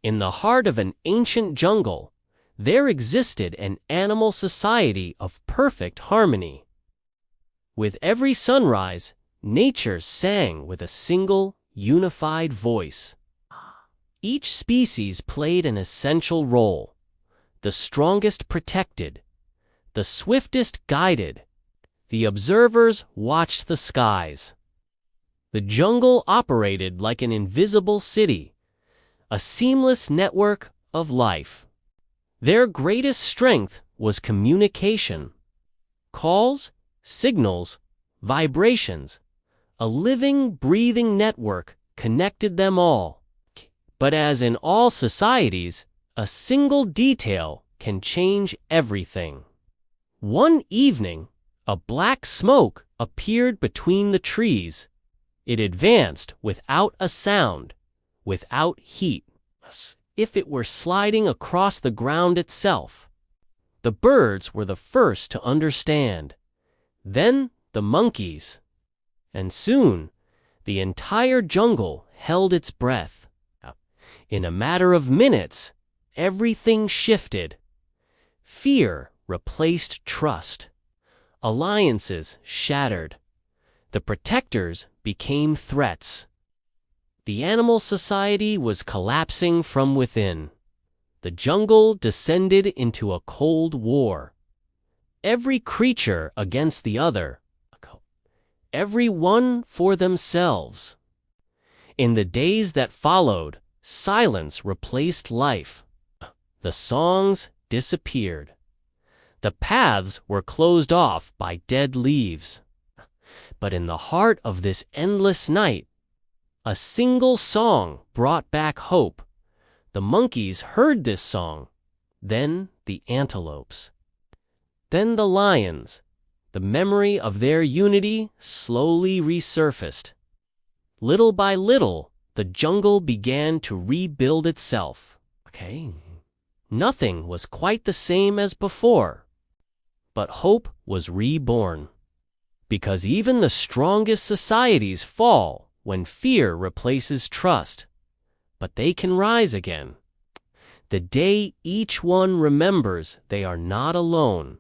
In the heart of an ancient jungle, there existed an animal society of perfect harmony. With every sunrise, nature sang with a single, unified voice. Each species played an essential role. The strongest protected, the swiftest guided, the observers watched the skies. The jungle operated like an invisible city, a seamless network of life. Their greatest strength was communication. Calls, signals, vibrations, a living, breathing network connected them all. But as in all societies, a single detail can change everything. One evening, a black smoke appeared between the trees. It advanced without a sound, without heat, as if it were sliding across the ground itself. The birds were the first to understand, then the monkeys, and soon the entire jungle held its breath. In a matter of minutes, everything shifted. Fear replaced trust. Alliances shattered. The protectors became threats. The animal society was collapsing from within. The jungle descended into a cold war. Every creature against the other. Every one for themselves. In the days that followed, silence replaced life. The songs disappeared. The paths were closed off by dead leaves. But in the heart of this endless night, a single song brought back hope. The monkeys heard this song, then the antelopes, then the lions. The memory of their unity slowly resurfaced. Little by little, the jungle began to rebuild itself. Nothing was quite the same as before, but hope was reborn. Because even the strongest societies fall when fear replaces trust, but they can rise again. The day each one remembers they are not alone,